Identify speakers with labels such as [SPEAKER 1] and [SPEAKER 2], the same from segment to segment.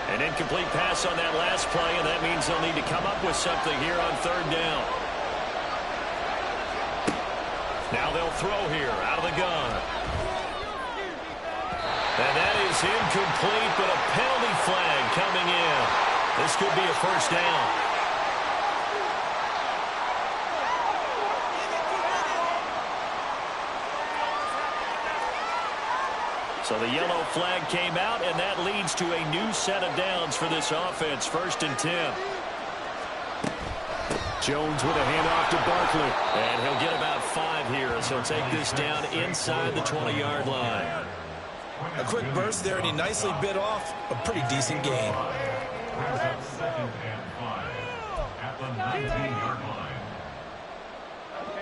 [SPEAKER 1] An incomplete pass on that last play, and that means they'll need to come up with something here on third down. Now they'll throw here out of the gun. And that is incomplete, but a penalty flag coming in. This could be a first down. So the yellow flag came out, and that leads to a new set of downs for this offense. 1st and 10. Jones with a handoff to Barkley. And he'll get about 5 here as he'll take this down inside the 20-yard line.
[SPEAKER 2] A quick burst there, and he nicely bit off a pretty decent gain.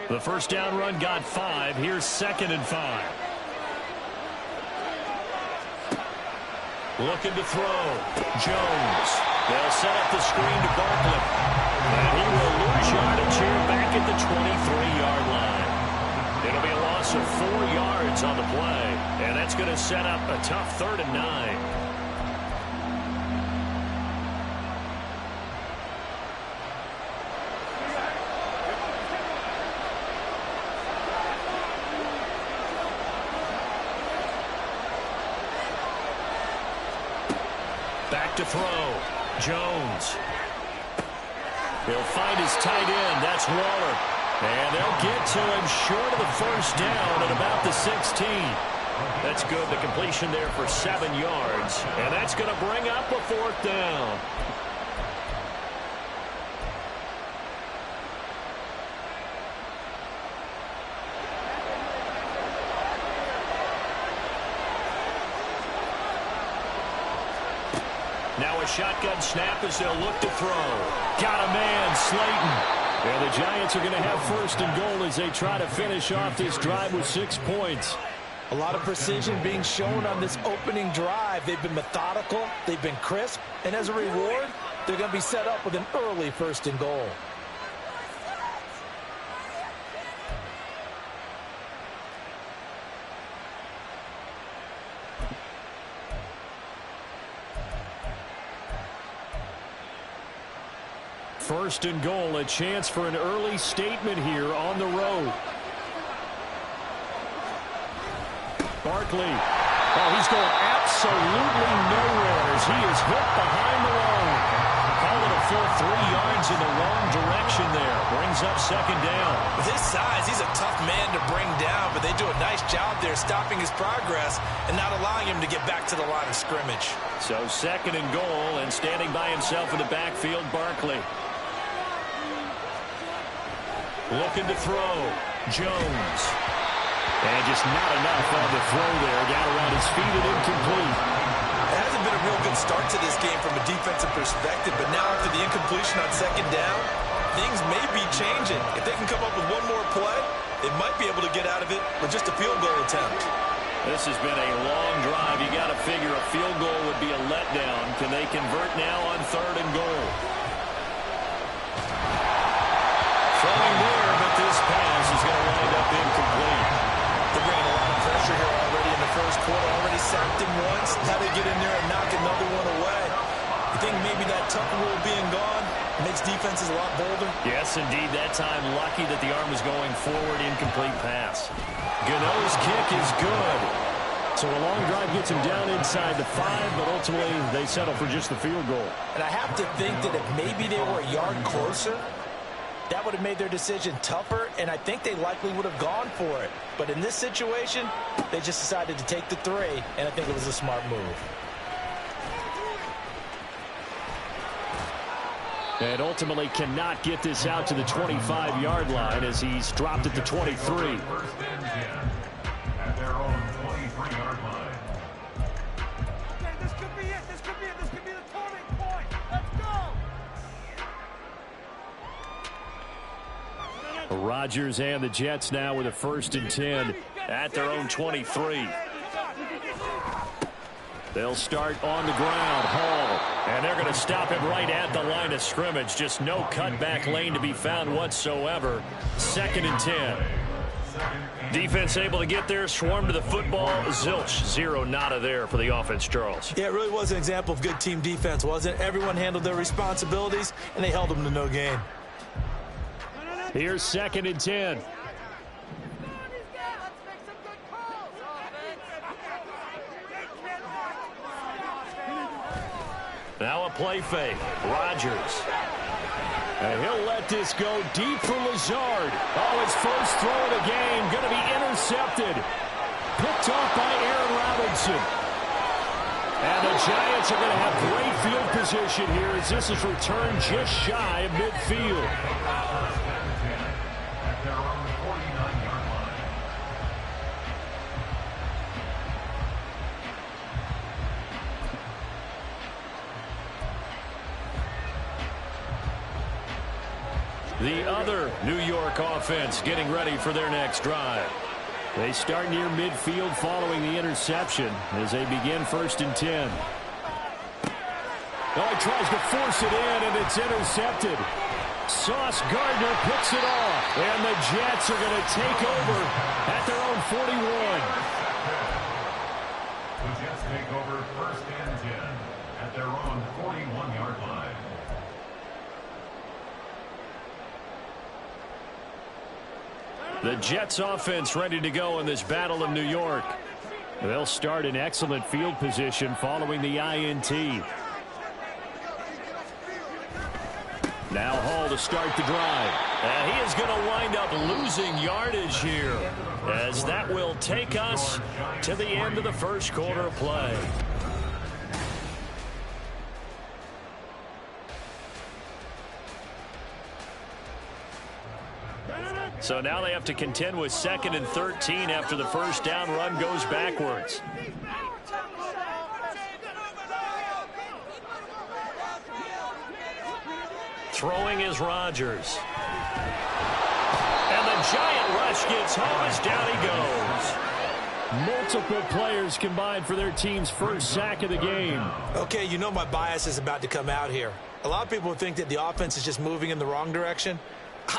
[SPEAKER 1] The first down run got 5. Here's 2nd and 5. Looking to throw. Jones. They'll set up the screen to Barkley. And he will lose yardage here back at the 23-yard line. It'll be a loss of 4 yards on the play. And that's going to set up a tough 3rd and 9. Back to throw. Jones. He'll find his tight end. That's Waller. And they'll get to him short of the first down at about the 16. That's good. The completion there for 7 yards. And that's going to bring up a 4th down. Now a shotgun snap as they'll look to throw. Got a man, Slayton. And the Giants are going to have 1st and goal as they try to finish off this drive with 6 points.
[SPEAKER 2] A lot of precision being shown on this opening drive. They've been methodical, they've been crisp, and as a reward, they're going to be set up with an early 1st and goal.
[SPEAKER 1] First and goal, a chance for an early statement here on the road. Barkley. Oh, he's going absolutely nowhere as he is hit behind the line. Call it a full 3 yards in the wrong direction there. Brings up 2nd down.
[SPEAKER 2] With his size, he's a tough man to bring down, but they do a nice job there stopping his progress and not allowing him to get back to the line of scrimmage.
[SPEAKER 1] So 2nd and goal, and standing by himself in the backfield, Barkley. Looking to throw. Jones. And just not enough on the throw there. Got around his feet and incomplete.
[SPEAKER 2] It hasn't been a real good start to this game from a defensive perspective, but now after the incompletion on 2nd down, things may be changing. If they can come up with one more play, they might be able to get out of it with just a field goal attempt.
[SPEAKER 1] This has been a long drive. You got to figure a field goal would be a letdown. Can they convert now on 3rd and goal? Throwing there, but this pass is going to wind up incomplete.
[SPEAKER 2] They're bringing a lot of pressure here already in the 1st quarter. Already sacked him once. Now they get in there and knock another one away. You think maybe that Tucker rule being gone makes defenses a lot bolder?
[SPEAKER 1] Yes, indeed. That time, lucky that the arm was going forward. Incomplete pass. Gano's kick is good. So a long drive gets him down inside the 5, but ultimately they settle for just the field goal.
[SPEAKER 2] And I have to think that if maybe they were a yard closer, that would have made their decision tougher, and I think they likely would have gone for it. But in this situation, they just decided to take the 3, and I think it was a smart move.
[SPEAKER 1] And ultimately cannot get this out to the 25-yard line as he's dropped at the 23.
[SPEAKER 3] At their own 23-yard line.
[SPEAKER 4] This could be it. This could be it. This could be the turning point. Let's go.
[SPEAKER 1] Rodgers and the Jets now with a 1st and 10 at their own 23. They'll start on the ground. Hall. And they're going to stop him right at the line of scrimmage. Just no cutback lane to be found whatsoever. 2nd and 10. Defense able to get there, swarm to the football. Zilch, zero, nada there for the offense, Charles.
[SPEAKER 2] Yeah, it really was an example of good team defense, wasn't it? Everyone handled their responsibilities, and they held them to no gain.
[SPEAKER 1] Here's 2nd and 10. Now a play fake. Rodgers. And he'll let this go deep for Lazard. Oh, his first throw of the game. Going to be intercepted. Picked off by Aaron Robinson. And the Giants are going to have great field position here as this is returned just shy of midfield.
[SPEAKER 3] At their own 49-yard line.
[SPEAKER 1] The other New York offense getting ready for their next drive. They start near midfield following the interception as they begin 1st and 10. Oh, he tries to force it in, and it's intercepted. Sauce Gardner picks it off, and the Jets are going to take over at their own 41.
[SPEAKER 3] The Jets take over 1st and 10 at their own 41-yard line.
[SPEAKER 1] The Jets offense ready to go in this battle of New York. They'll start in excellent field position following the INT. Now Hall to start the drive. And he is going to wind up losing yardage here as that will take us to the end of the first quarter of play. So now they have to contend with 2nd and 13 after the first down run goes backwards. Throwing is Rodgers. And the giant rush gets home as down he goes. Multiple players combined for their team's first sack of the game.
[SPEAKER 2] Okay, you know my bias is about to come out here. A lot of people think that the offense is just moving in the wrong direction.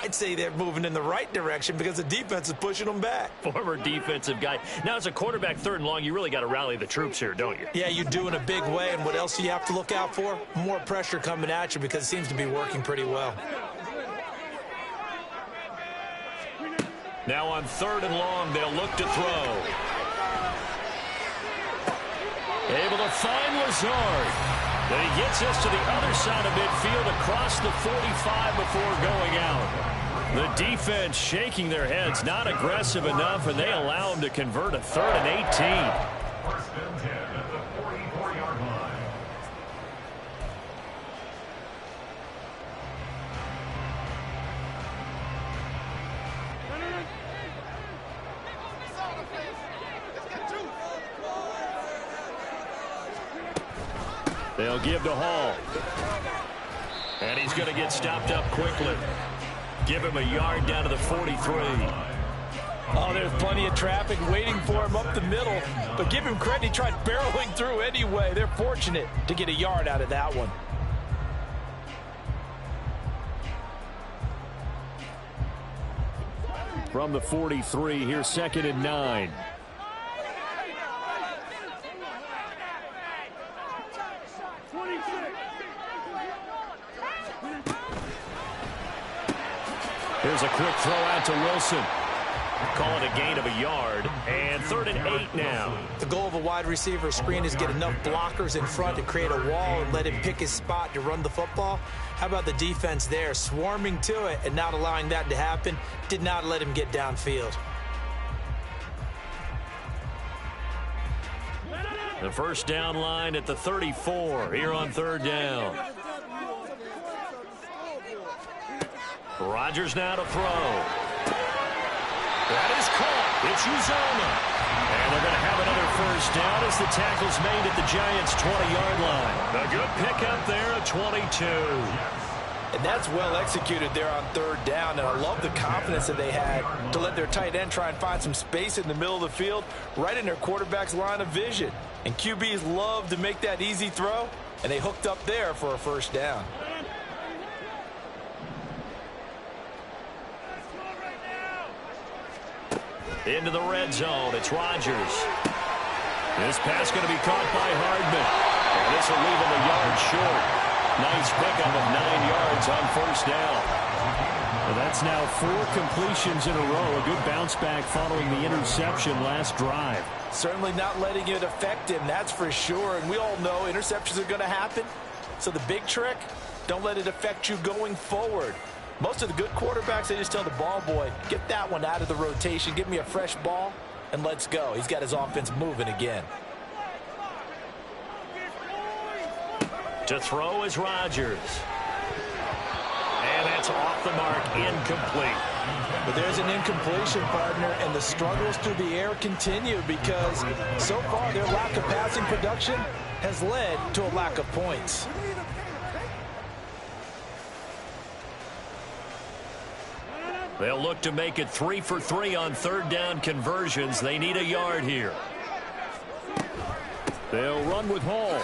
[SPEAKER 2] I'd say they're moving in the right direction because the defense is pushing them back.
[SPEAKER 1] Former defensive guy. Now, as a quarterback 3rd and long, you really got to rally the troops here, don't you?
[SPEAKER 2] Yeah, you do in a big way. And what else do you have to look out for? More pressure coming at you because it seems to be working pretty well.
[SPEAKER 1] Now on 3rd and long, they'll look to throw. Able to find Lazard. Then he gets us to the other side of midfield across the 45 before going out. The defense shaking their heads, not aggressive enough, and they allow him to convert a 3rd and 18.
[SPEAKER 3] 1st and 10 at the 44-yard line.
[SPEAKER 1] They'll give to Hall. And he's going to get stopped up quickly. Give him a yard down to the 43.
[SPEAKER 2] Oh, there's plenty of traffic waiting for him up the middle. But give him credit, he tried barreling through anyway. They're fortunate to get a yard out of that one.
[SPEAKER 1] From the 43, here's 2nd and 9. Here's a quick throw out to Wilson. Call it a gain of a yard. And 3rd and 8 now.
[SPEAKER 2] The goal of a wide receiver screen is get enough blockers in front to create a wall and let him pick his spot to run the football. How about the defense there, swarming to it and not allowing that to happen? Did not let him get downfield.
[SPEAKER 1] The first down line at the 34 here on 3rd down. Rodgers now to throw. That is caught. It's Uzomah. And they're going to have another first down as the tackle's made at the Giants' 20-yard line. A good pickup there at 22.
[SPEAKER 2] And that's well executed there on 3rd down. And I love the confidence that they had to let their tight end try and find some space in the middle of the field, right in their quarterback's line of vision. And QBs love to make that easy throw, and they hooked up there for a first down.
[SPEAKER 1] Into the red zone. It's Rodgers. This pass going to be caught by Hardman. And this will leave him a yard short. Nice pickup of 9 yards on first down.
[SPEAKER 5] Well, that's now 4 completions in a row. A good bounce back following the interception last drive.
[SPEAKER 2] Certainly not letting it affect him, that's for sure. And we all know interceptions are going to happen. So the big trick, don't let it affect you going forward. Most of the good quarterbacks, they just tell the ball boy, get that one out of the rotation, give me a fresh ball, and let's go. He's got his offense moving again.
[SPEAKER 1] To throw is Rodgers. And that's off the mark, incomplete.
[SPEAKER 2] But there's an incompletion, partner, and the struggles through the air continue because so far their lack of passing production has led to a lack of points.
[SPEAKER 1] They'll look to make it 3 for 3 on third down conversions. They need a yard here. They'll run with Hall.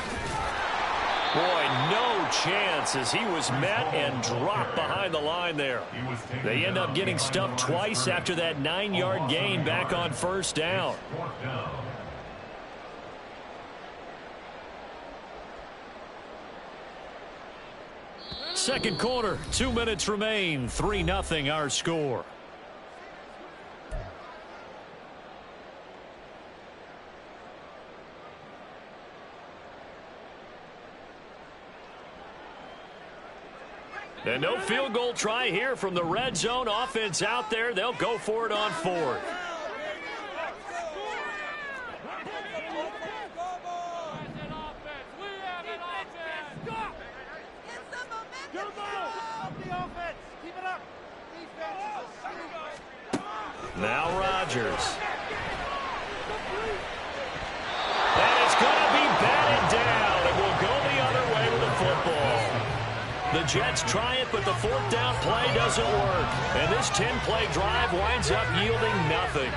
[SPEAKER 1] Boy, no chance as he was met and dropped behind the line there. They end up getting stuffed twice after that 9-yard gain back on first down. Second quarter, 2 minutes remain. 3-0 our score. And no field goal try here from the red zone. Offense out there. They'll go for it on 4th. Now Rodgers. And it's going to be batted down. It will go the other way with the football. The Jets try it, but the 4th down play doesn't work. And this 10-play drive winds up yielding nothing.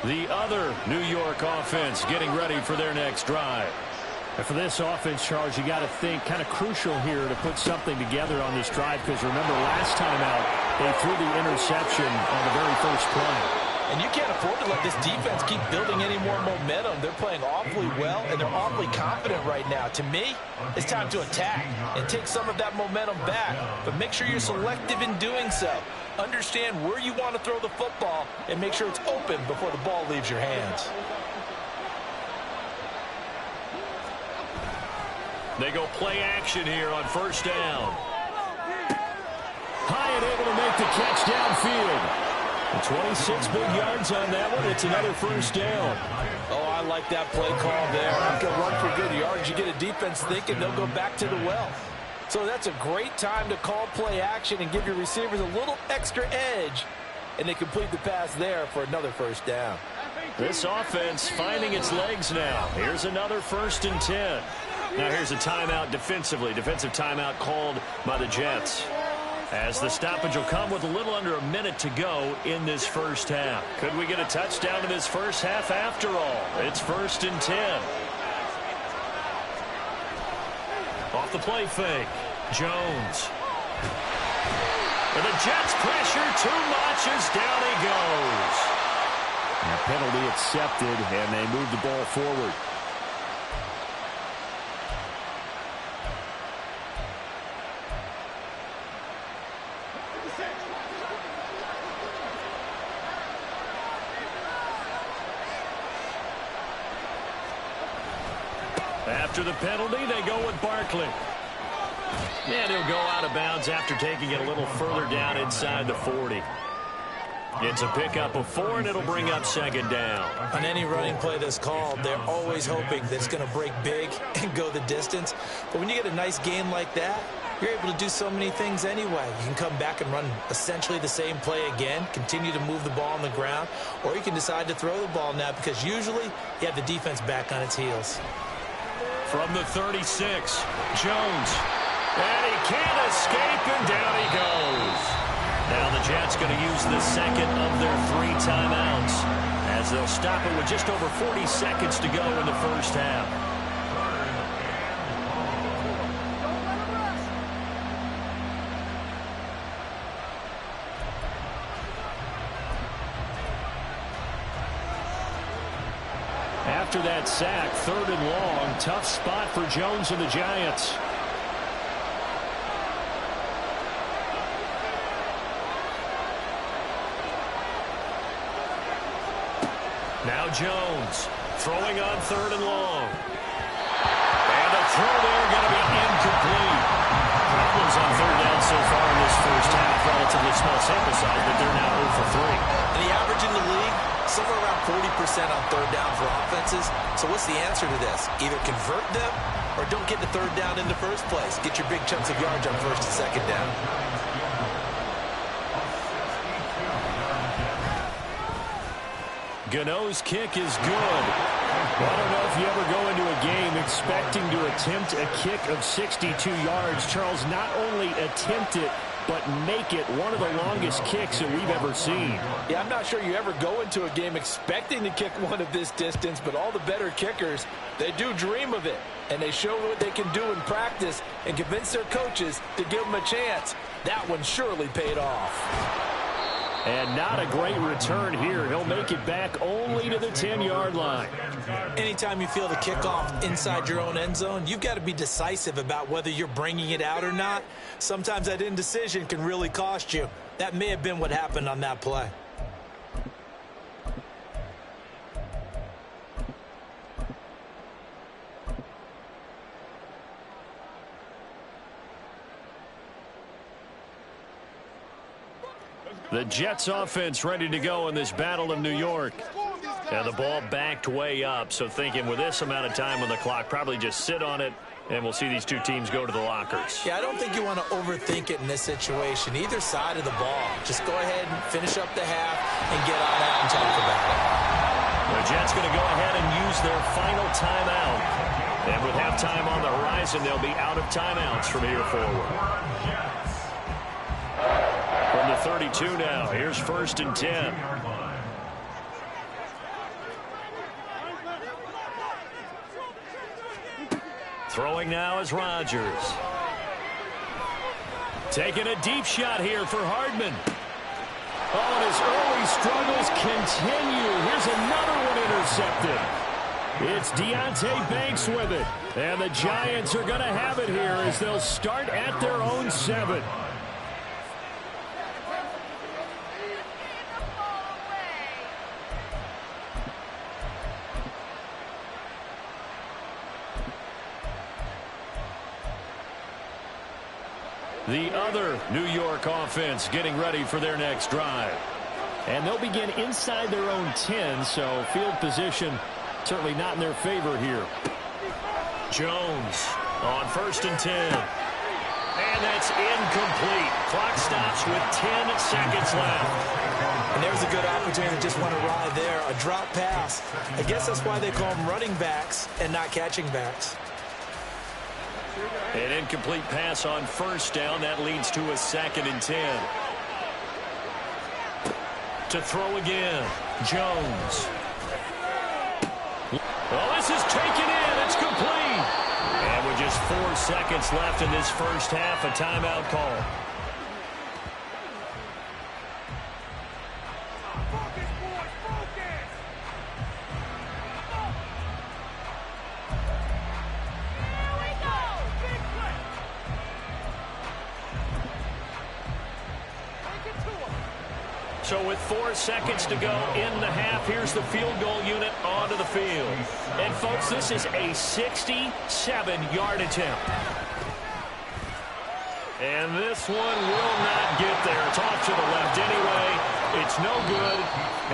[SPEAKER 1] The other New York offense getting ready for their next drive.
[SPEAKER 5] And for this offense, Charles, you got to think kind of crucial here to put something together on this drive because remember last time out they threw the interception on the very first play.
[SPEAKER 2] And you can't afford to let this defense keep building any more momentum. They're playing awfully well, and they're awfully confident right now. To me, it's time to attack and take some of that momentum back. But make sure you're selective in doing so. Understand where you want to throw the football and make sure it's open before the ball leaves your hands.
[SPEAKER 1] They go play action here on first down. Hyatt able to make the catch downfield. 26 big yards on that one. It's another first down.
[SPEAKER 2] Oh, I like that play call there. After a run for good yards, you get a defense thinking they'll go back to the well. So that's a great time to call play action and give your receivers a little extra edge. And they complete the pass there for another first down.
[SPEAKER 1] This offense finding its legs now. Here's another 1st and 10. Now here's a timeout defensively. Defensive timeout called by the Jets. As the stoppage will come with a little under a minute to go in this first half. Could we get a touchdown in this first half after all? It's 1st and 10. Off the play fake. Jones. And the Jets pressure too much as down he goes.
[SPEAKER 5] And a penalty accepted, and they move the ball forward.
[SPEAKER 1] After the penalty, they go with Barkley. And he'll go out of bounds after taking it a little further down inside the 40. It's a pickup of 4, and it'll bring up 2nd down.
[SPEAKER 2] On any running play that's called, they're always hoping that it's going to break big and go the distance. But when you get a nice game like that, you're able to do so many things anyway. You can come back and run essentially the same play again, continue to move the ball on the ground, or you can decide to throw the ball now because usually you have the defense back on its heels.
[SPEAKER 1] From the 36, Jones. And he can't escape, and down he goes. Now the Jets going to use the second of their 3 timeouts as they'll stop it with just over 40 seconds to go in the first half.
[SPEAKER 5] After that sack, 3rd and long. Tough spot for Jones and the Giants. Now Jones throwing on 3rd and long. And the throw there going to be incomplete. Problems on 3rd down so far in this first half. Relatively small sample size, but they're now 0 for 3.
[SPEAKER 2] And the average in the league, somewhere around 40% on 3rd down for offenses. So what's the answer to this? Either convert them or don't get the 3rd down in the first place. Get your big chunks of yards on 1st and 2nd down.
[SPEAKER 5] Gano's kick is good. Well, I don't know if you ever go into a game expecting to attempt a kick of 62 yards. Charles, not only attempt it, but make it one of the longest kicks that we've ever seen.
[SPEAKER 6] Yeah, I'm not sure you ever go into a game expecting to kick one of this distance, but all the better kickers, they do dream of it. And they show what they can do in practice and convince their coaches to give them a chance. That one surely paid off.
[SPEAKER 5] And not a great return here. He'll make it back only to the 10-yard line.
[SPEAKER 6] Anytime you feel the kickoff inside your own end zone, you've got to be decisive about whether you're bringing it out or not. Sometimes that indecision can really cost you. That may have been what happened on that play.
[SPEAKER 5] The Jets offense ready to go in this Battle of New York. And the ball backed way up, so thinking with this amount of time on the clock, probably just sit on it, and we'll see these two teams go to the lockers.
[SPEAKER 6] Yeah, I don't think you want to overthink it in this situation. Either side of the ball. Just go ahead and finish up the half and get on out and talk about it.
[SPEAKER 5] The Jets going to go ahead and use their final timeout. And with halftime on the horizon, they'll be out of timeouts from here forward. From the 32 now, here's 1st and 10. Throwing now is Rodgers. Taking a deep shot here for Hardman. Oh, and his early struggles continue. Here's another one intercepted. It's Deonte Banks with it. And the Giants are going to have it here as they'll start at their own 7. The other New York offense getting ready for their next drive. And they'll begin inside their own 10, so field position certainly not in their favor here. Jones on 1st and 10. And that's incomplete. Clock stops with 10 seconds left.
[SPEAKER 6] And there's a good opportunity to just want to ride there. A drop pass. I guess that's why they call them running backs and not catching backs.
[SPEAKER 5] An incomplete pass on 1st down. That leads to a 2nd and 10. To throw again. Jones. Oh, this is taken in. It's complete. And with just 4 seconds left in this first half, a timeout call. So with 4 seconds to go in the half, here's the field goal unit onto the field. And, folks, this is a 67-yard attempt. And this one will not get there. It's off to the left anyway. It's no good.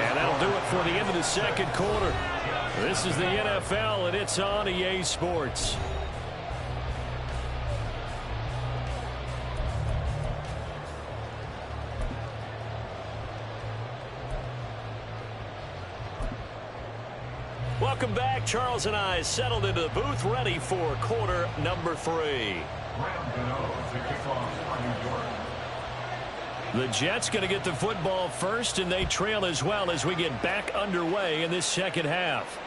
[SPEAKER 5] And that'll do it for the end of the second quarter. This is the NFL, and it's on EA Sports. Welcome back. Charles and I settled into the booth, ready for quarter number 3. The Jets going to get the football first, and they trail as well as we get back underway in this second half.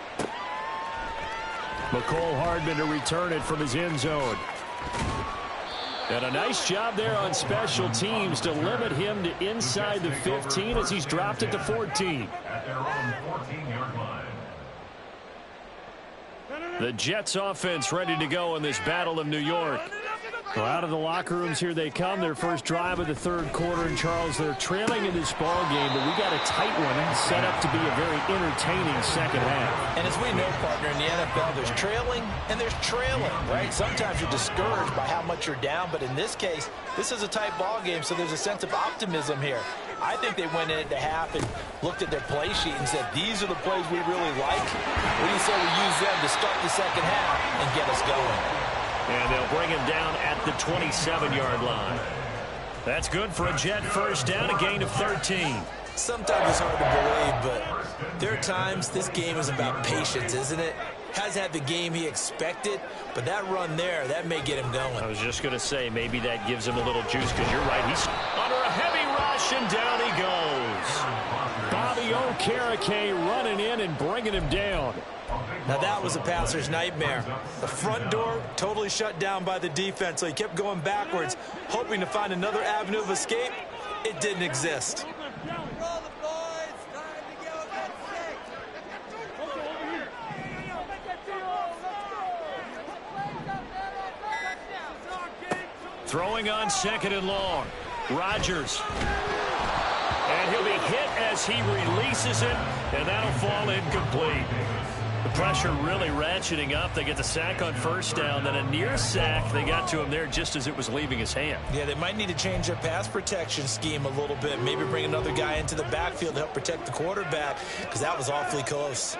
[SPEAKER 5] McCole Hardman to return it from his end zone. And a nice job there on special teams to limit him to inside the 15 as he's dropped at the 14.
[SPEAKER 3] At their own 14-yard line.
[SPEAKER 5] The Jets offense ready to go in this Battle of New York. Well, out of the locker rooms here they come. Their first drive of the third quarter. And, Charles, they're trailing in this ball game, but we got a tight one set up to be a very entertaining second half.
[SPEAKER 6] And as we know, partner, in the NFL, there's trailing and there's trailing, right? Sometimes you're discouraged by how much you're down, but in this case, this is a tight ball game, so there's a sense of optimism here. I think they went into half and looked at their play sheet and said, these are the plays we really like. What do you say we use them to start the second half and get us going?
[SPEAKER 5] And they'll bring him down at the 27-yard line. That's good for a Jet first down, a gain of 13.
[SPEAKER 2] Sometimes it's hard to believe, but there are times this game is about patience, isn't it? Has had the game he expected, but that run there, that may get him going.
[SPEAKER 5] I was just going to say, maybe that gives him a little juice, because you're right. He's under a heavy rush, and down he goes. Bobby Okereke running in and bringing him down.
[SPEAKER 2] Now that was a passer's nightmare. The front door totally shut down by the defense, so he kept going backwards, hoping to find another avenue of escape. It didn't exist.
[SPEAKER 5] Throwing on second and long. Rodgers. And he'll be hit as he releases it, and that'll fall incomplete. The pressure really ratcheting up. They get the sack on first down, then a near sack. They got to him there just as it was leaving his hand.
[SPEAKER 2] Yeah, they might need to change their pass protection scheme a little bit. Maybe bring another guy into the backfield to help protect the quarterback, because that was awfully close.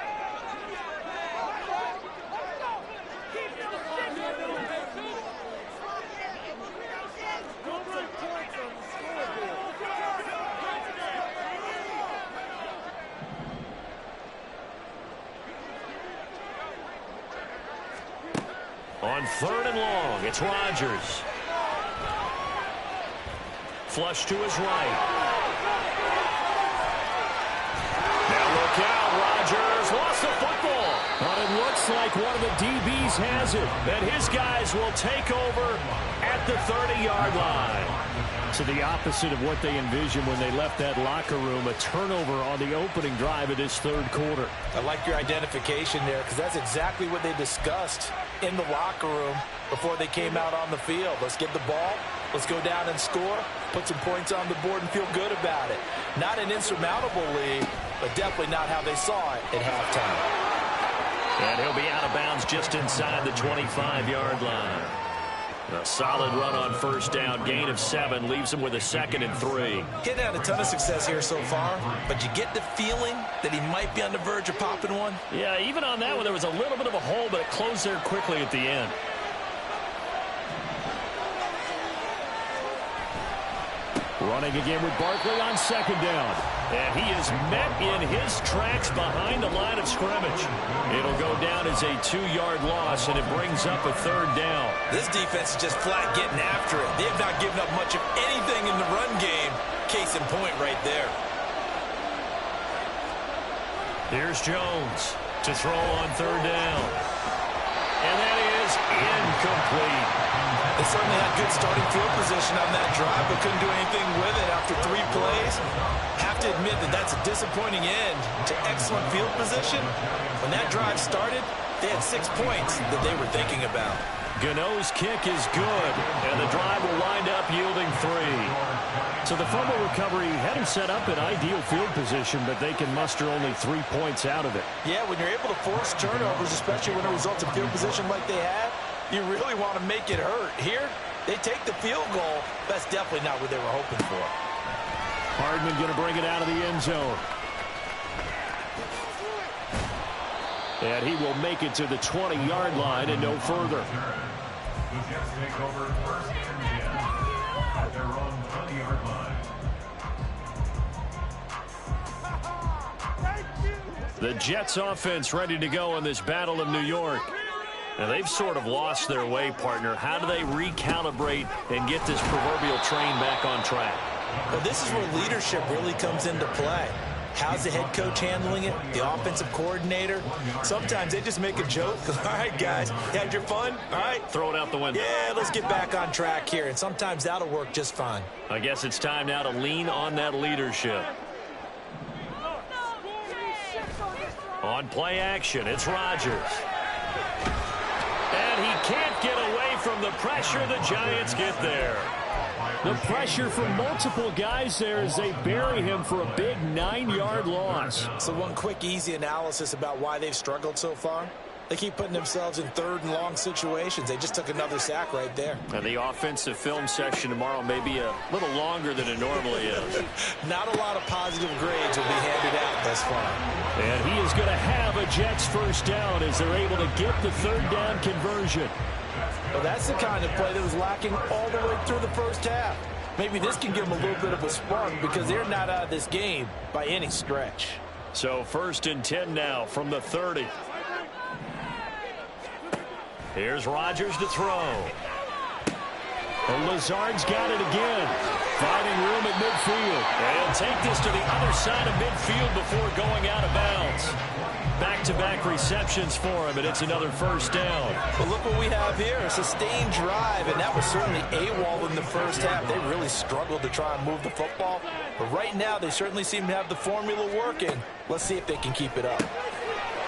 [SPEAKER 5] On third and long, it's Rodgers. Flush to his right. Now look out, Rodgers lost the football. But it looks like one of the DBs has it. And his guys will take over at the 30-yard line. To the opposite of what they envisioned when they left that locker room, a turnover on the opening drive of this third quarter.
[SPEAKER 6] I like your identification there, because that's exactly what they discussed in the locker room before they came out on the field. Let's get the ball, let's go down and score, put some points on the board and feel good about it. Not an insurmountable lead, but definitely not how they saw it at halftime.
[SPEAKER 5] And he'll be out of bounds just inside the 25-yard line. A solid run on first down, gain of 7, leaves him with a 2nd and 3.
[SPEAKER 2] He's had a ton of success here so far, but you get the feeling that he might be on the verge of popping one.
[SPEAKER 5] Yeah, even on that one, there was a little bit of a hole, but it closed there quickly at the end. Running again with Barkley on second down. And he is met in his tracks behind the line of scrimmage. It'll go down as a 2-yard loss, and it brings up a third down.
[SPEAKER 2] This defense is just flat getting after it. They have not given up much of anything in the run game. Case in point right there.
[SPEAKER 5] Here's Jones to throw on third down. And that is incomplete.
[SPEAKER 2] They certainly had good starting field position on that drive, but couldn't do anything with it after 3 plays. Have to admit that that's a disappointing end to excellent field position. When that drive started, they had 6 points that they were thinking about.
[SPEAKER 5] Gano's kick is good, and the drive will wind up yielding 3. So the fumble recovery had him set up in ideal field position, but they can muster only 3 points out of it.
[SPEAKER 2] Yeah, when you're able to force turnovers, especially when it results in field position like they had, you really want to make it hurt. Here, they take the field goal. That's definitely not what they were hoping for.
[SPEAKER 5] Hardman going to bring it out of the end zone. And he will make it to the 20-yard line and no further.
[SPEAKER 3] The Jets take over first and 10 at their own 20-yard line.
[SPEAKER 5] The Jets offense ready to go in this Battle of New York. Now, they've sort of lost their way, partner. How do they recalibrate and get this proverbial train back on track?
[SPEAKER 2] Well, this is where leadership really comes into play. How's the head coach handling it? The offensive coordinator? Sometimes they just make a joke. All right, guys, you had your fun? All right.
[SPEAKER 5] Throw it out the window.
[SPEAKER 2] Yeah, let's get back on track here. And sometimes that'll work just fine.
[SPEAKER 5] I guess it's time now to lean on that leadership. On play action, it's Rodgers.
[SPEAKER 1] And he can't get away from the pressure. The Giants get there.
[SPEAKER 5] The pressure from multiple guys there as they bury him for a big 9-yard loss.
[SPEAKER 6] So one quick, easy analysis about why they've struggled so far. They keep putting themselves in third and long situations. They just took another sack right there.
[SPEAKER 1] And the offensive film session tomorrow may be a little longer than it normally is.
[SPEAKER 6] Not a lot of positive grades will be handed out thus far.
[SPEAKER 5] And he is going to have a Jets first down as they're able to get the third down conversion.
[SPEAKER 6] Well, that's the kind of play that was lacking all the way through the first half. Maybe this can give them a little bit of a spark because they're not out of this game by any stretch.
[SPEAKER 1] So 1st and 10 now from the 30. Here's Rodgers to throw.
[SPEAKER 5] And Lazard's got it again. Finding room at midfield.
[SPEAKER 1] And he'll take this to the other side of midfield before going out of bounds. Back-to-back receptions for him, and it's another first down.
[SPEAKER 6] But look what we have here, a sustained drive, and that was certainly AWOL in the first half. They really struggled to try and move the football. But right now, they certainly seem to have the formula working. Let's see if they can keep it up.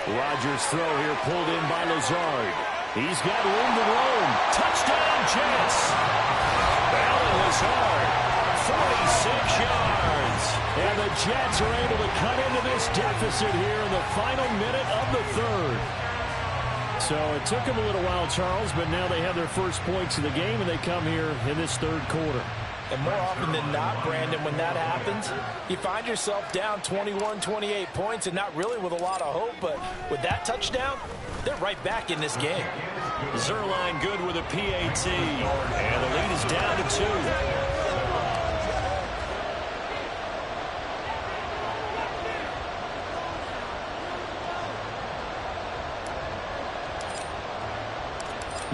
[SPEAKER 5] Rodgers' throw here pulled in by Lazard. He's got room to roam.
[SPEAKER 1] Touchdown, Jets. Allen Lazard, 46 yards.
[SPEAKER 5] And the Jets are able to cut into this deficit here in the final minute of the third. So it took them a little while, Charles, but now they have their first points of the game, and they come here in this third quarter.
[SPEAKER 6] And more often than not, Brandon, when that happens, you find yourself down 21, 28 points and not really with a lot of hope. But with that touchdown, they're right back in this game.
[SPEAKER 1] Zuerlein good with a PAT. And the lead is down to 2.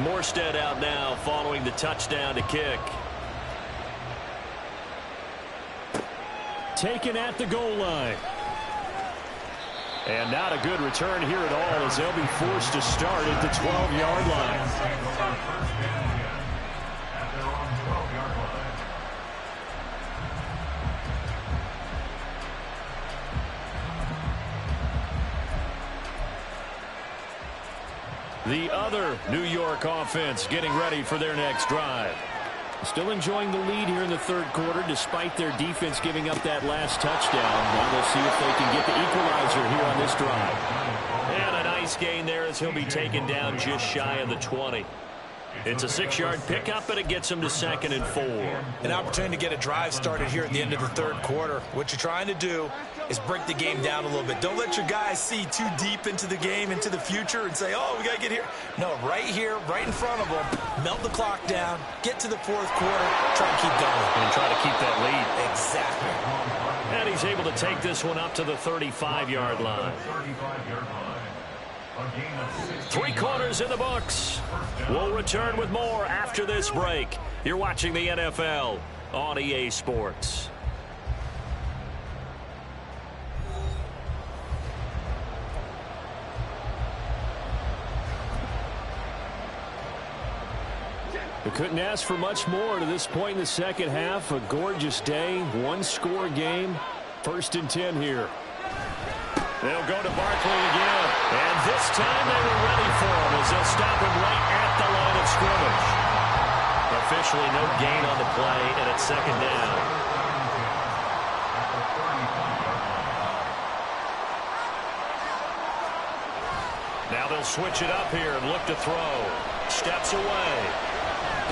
[SPEAKER 1] Morstead out now following the touchdown to kick.
[SPEAKER 5] Taken at the goal line.
[SPEAKER 1] And not a good return here at all as they'll be forced to start at the 12-yard line. The other New York offense getting ready for their next drive.
[SPEAKER 5] Still enjoying the lead here in the third quarter despite their defense giving up that last touchdown. Now we'll see if they can get the equalizer here on this drive.
[SPEAKER 1] And a nice gain there as he'll be taken down just shy of the 20. It's a 6-yard pickup, but it gets him to 2nd and 4.
[SPEAKER 6] An opportunity to get a drive started here at the end of the third quarter. What you're trying to do is break the game down a little bit. Don't let your guys see too deep into the game, into the future, and say, oh, we got to get here. No, right here, right in front of them, melt the clock down, get to the fourth quarter, try and keep going.
[SPEAKER 1] And try to keep that lead.
[SPEAKER 6] Exactly.
[SPEAKER 1] And he's able to take this one up to the 35-yard line. 3 quarters in the books. We'll return with more after this break. You're watching the NFL on EA Sports.
[SPEAKER 5] We couldn't ask for much more to this point in the second half. A gorgeous day, 1-score game. 1st and 10 here.
[SPEAKER 1] They'll go to Barkley again. And this time they were ready for him as they'll stop him right at the line of scrimmage. Officially no gain on the play, and it's 2nd down. Now they'll switch it up here and look to throw. Steps away.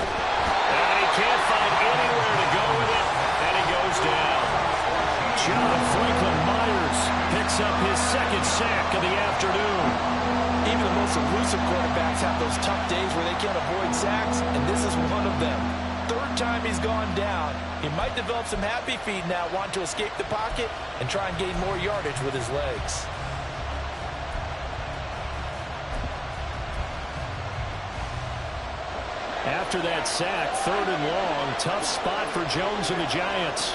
[SPEAKER 1] And he can't find anywhere to go with it, and he goes down.
[SPEAKER 5] John Franklin Myers picks up his 2nd sack of the afternoon.
[SPEAKER 6] Even the most elusive quarterbacks have those tough days where they can't avoid sacks, and this is one of them. 3rd time he's gone down. He might develop some happy feet now, wanting to escape the pocket and try and gain more yardage with his legs.
[SPEAKER 5] After that sack, 3rd and long, tough spot for Jones and the Giants.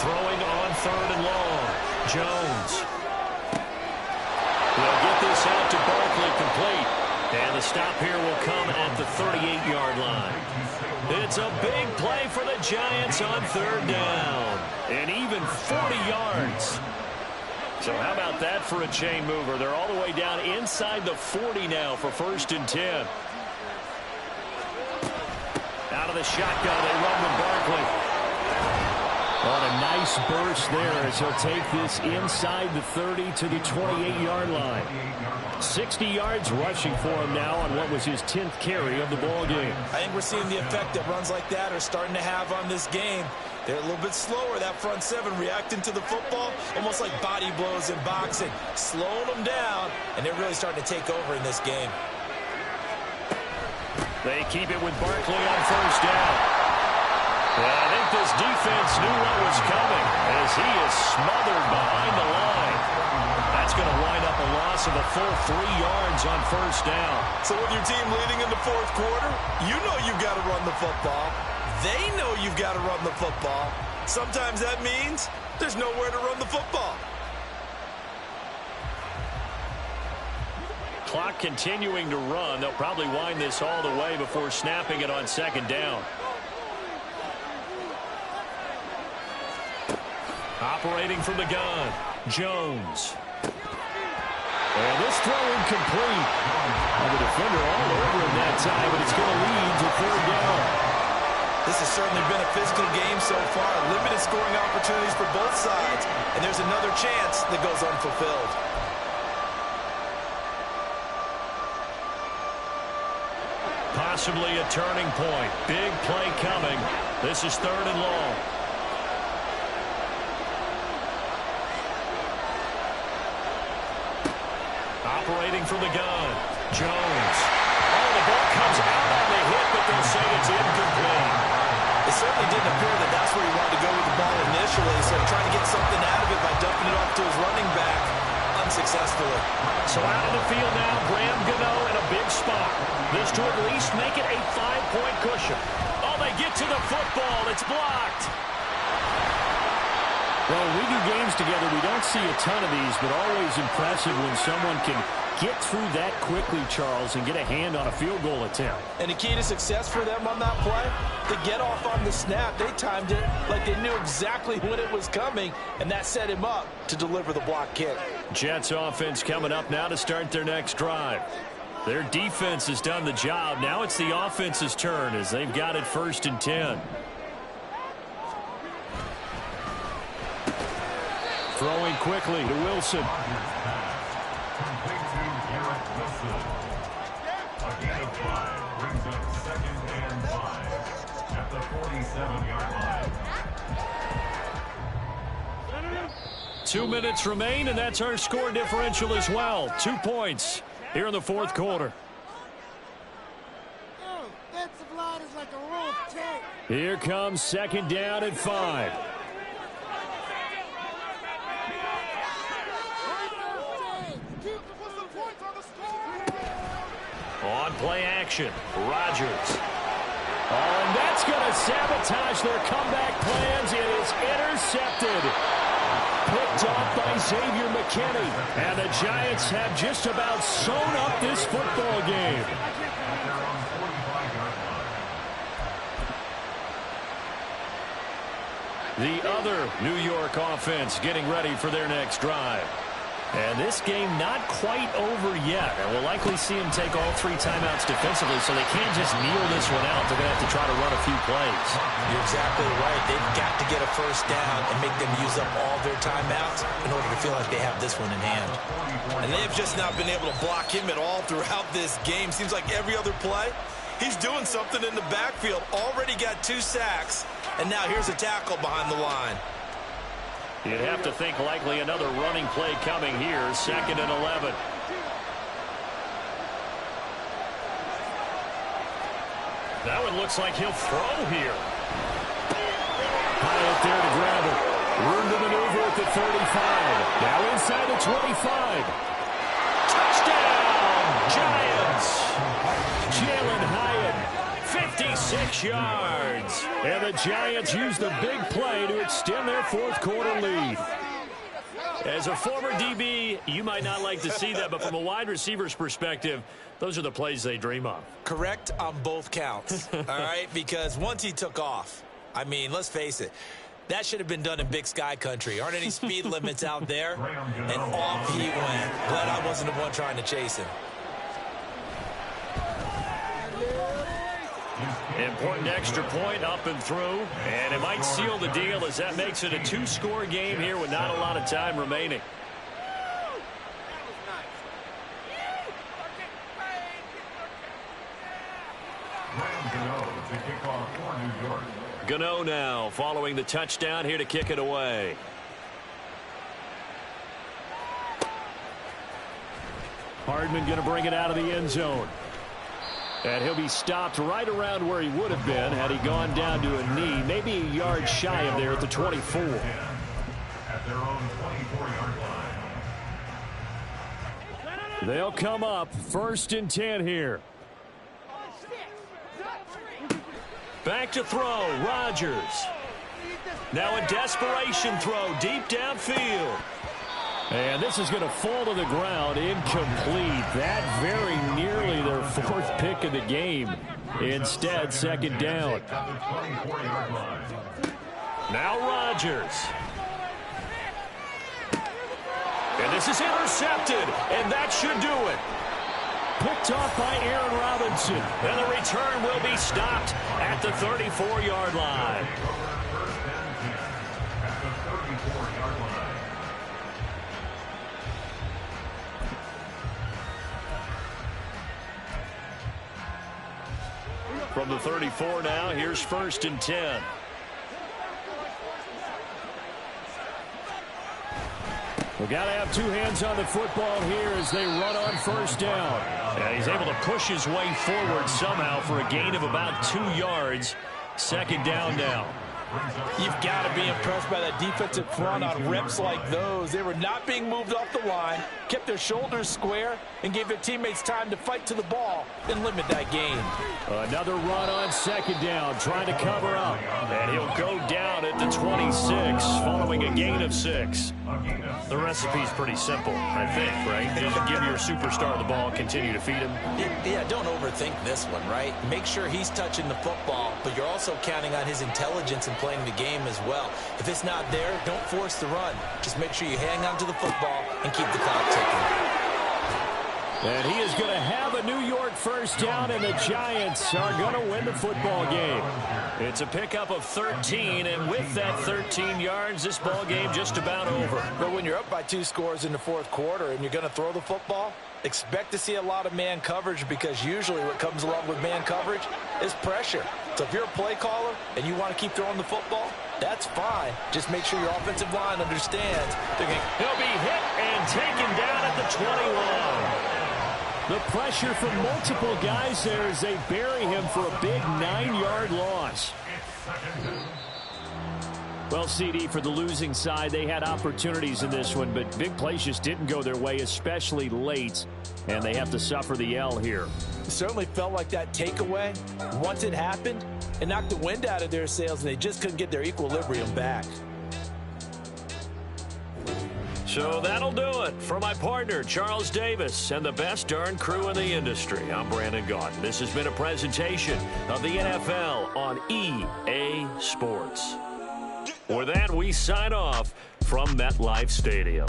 [SPEAKER 1] Throwing on 3rd and long. Jones. They'll get this out to Barkley complete. And the stop here will come at the 38-yard line. It's a big play for the Giants on 3rd down. And even 40 yards.
[SPEAKER 5] So how about that for a chain mover? They're all the way down inside the 40 now for 1st and 10. Out of the shotgun, they run with Barkley. On a nice burst there as he'll take this inside the 30 to the 28-yard line. 60 yards rushing for him now on what was his 10th carry of the ball game.
[SPEAKER 6] I think we're seeing the effect that runs like that are starting to have on this game. They're a little bit slower, that front seven, reacting to the football, almost like body blows in boxing, slowing them down, and they're really starting to take over in this game.
[SPEAKER 5] They keep it with Barkley on 1st down. Well, I think this defense knew what was coming as he is smothered behind the line. That's going to wind up a loss of a full 3 yards on 1st down.
[SPEAKER 2] So with your team leading in the 4th quarter, you know you've got to run the football. They know you've got to run the football. Sometimes that means there's nowhere to run the football.
[SPEAKER 5] Clock continuing to run. They'll probably wind this all the way before snapping it on 2nd down. Operating from the gun, Jones. And this throw incomplete. And the defender all over him that time, but it's going to lead to 3rd down.
[SPEAKER 2] This has certainly been a physical game so far. Limited scoring opportunities for both sides. And there's another chance that goes unfulfilled.
[SPEAKER 5] Possibly a turning point. Big play coming. This is 3rd and long. Operating from the gun, Jones. Oh, the ball comes out on the hit, but they'll say it's incomplete.
[SPEAKER 2] It certainly didn't appear that that's where he wanted to go with the ball initially, so trying to get something out of it by dumping it off to his running back unsuccessfully.
[SPEAKER 5] So out of the field now, Graham Gano in a big spot. This to at least make it a 5-point cushion. Oh, they get to the football. It's blocked. Well, when we do games together, we don't see a ton of these, but always impressive when someone can get through that quickly, Charles, and get a hand on a field goal attempt.
[SPEAKER 6] And the key to success for them on that play, to get off on the snap, they timed it like they knew exactly when it was coming, and that set him up to deliver the block kick.
[SPEAKER 5] Jets offense coming up now to start their next drive. Their defense has done the job. Now it's the offense's turn as they've got it 1st and 10. Throwing quickly to Wilson.
[SPEAKER 3] Complete to Garrett Wilson. A gain of 5 brings up 2nd and 5 at the 47-yard line.
[SPEAKER 5] 2 minutes remain, and that's our score differential as well. 2 points here in the 4th quarter. Here comes 2nd down and 5. On play action, Rodgers. Oh, and that's going to sabotage their comeback plans. It is intercepted. Picked off by Xavier McKinney. And the Giants have just about sewn up this football game. The other New York offense getting ready for their next drive. And this game not quite over yet. And we'll likely see them take all 3 timeouts defensively, so they can't just kneel this one out. They're going to have to try to run a few plays.
[SPEAKER 2] You're exactly right. They've got to get a 1st down and make them use up all their timeouts in order to feel like they have this one in hand. And they've just not been able to block him at all throughout this game. Seems like every other play, he's doing something in the backfield. Already got 2 sacks, and now here's a tackle behind the line.
[SPEAKER 5] You'd have to think likely another running play coming here, 2nd and 11. That one looks like he'll throw here. Hyatt there to grab it. Room to maneuver at the 35. Now inside the 25. Touchdown, Giants. Jalen Hyatt, 56 yards. And the Giants use the big play to extend their 4th quarter lead. As a former DB, you might not like to see that, but from a wide receiver's perspective, those are the plays they dream of.
[SPEAKER 2] Correct on both counts, all right? Because once he took off, I mean, let's face it,
[SPEAKER 6] That should have been done in Big Sky country. Aren't any speed limits out there? And off he went. Glad I wasn't the one trying to chase him.
[SPEAKER 1] Important extra point up and through, and it might seal the deal as that makes it a 2-score game here with not a lot of time remaining. Gano now following the touchdown here to kick it away.
[SPEAKER 5] Hardman going to bring it out of the end zone. And he'll be stopped right around where he would have been had he gone down to a knee, maybe a yard shy of there at the 24.
[SPEAKER 3] At their own 24-yard line.
[SPEAKER 5] They'll come up 1st and 10 here.
[SPEAKER 1] Back to throw, Rodgers. Now a desperation throw deep downfield.
[SPEAKER 5] And this is going to fall to the ground, incomplete. That very nearly their 4th pick of the game. Instead, 2nd down.
[SPEAKER 1] Now Rodgers. And this is intercepted, and that should do it.
[SPEAKER 5] Picked off by Aaron Robinson.
[SPEAKER 1] And the return will be stopped at the 34-yard line. From the 34 now, here's 1st and 10.
[SPEAKER 5] We've got to have 2 hands on the football here as they run on 1st down.
[SPEAKER 1] And he's able to push his way forward somehow for a gain of about 2 yards. 2nd down now.
[SPEAKER 6] You've got to be impressed by that defensive front on reps like those. They were not being moved off the line, kept their shoulders square, and gave their teammates time to fight to the ball and limit that gain.
[SPEAKER 5] Another run on 2nd down, trying to cover up.
[SPEAKER 1] And he'll go down at the 26, following a gain of 6. The recipe's pretty simple, I think, right? Just give your superstar the ball, continue to feed him.
[SPEAKER 6] Yeah, don't overthink this one, right? Make sure he's touching the football, but you're also counting on his intelligence in playing the game as well. If it's not there, don't force the run. Just make sure you hang on to the football and keep the clock ticking.
[SPEAKER 5] And he is going to have a New York 1st down, and the Giants are going to win the football game.
[SPEAKER 1] It's a pickup of 13, and with that 13 yards, this ball game just about over.
[SPEAKER 6] But when you're up by 2 scores in the 4th quarter and you're going to throw the football, expect to see a lot of man coverage, because usually what comes along with man coverage is pressure. So if you're a play caller and you want to keep throwing the football, that's fine. Just make sure your offensive line understands.
[SPEAKER 1] He'll be hit and taken down at the 21.
[SPEAKER 5] The pressure from multiple guys there as they bury him for a big 9-yard loss. Well, CD, for the losing side, they had opportunities in this one, but big plays just didn't go their way, especially late, and they have to suffer the L here.
[SPEAKER 6] It certainly felt like that takeaway, once it happened, it knocked the wind out of their sails, and they just couldn't get their equilibrium back.
[SPEAKER 1] So that'll do it for my partner, Charles Davis, and the best darn crew in the industry. I'm Brandon Gaudin. This has been a presentation of the NFL on EA Sports. With that, we sign off from MetLife Stadium.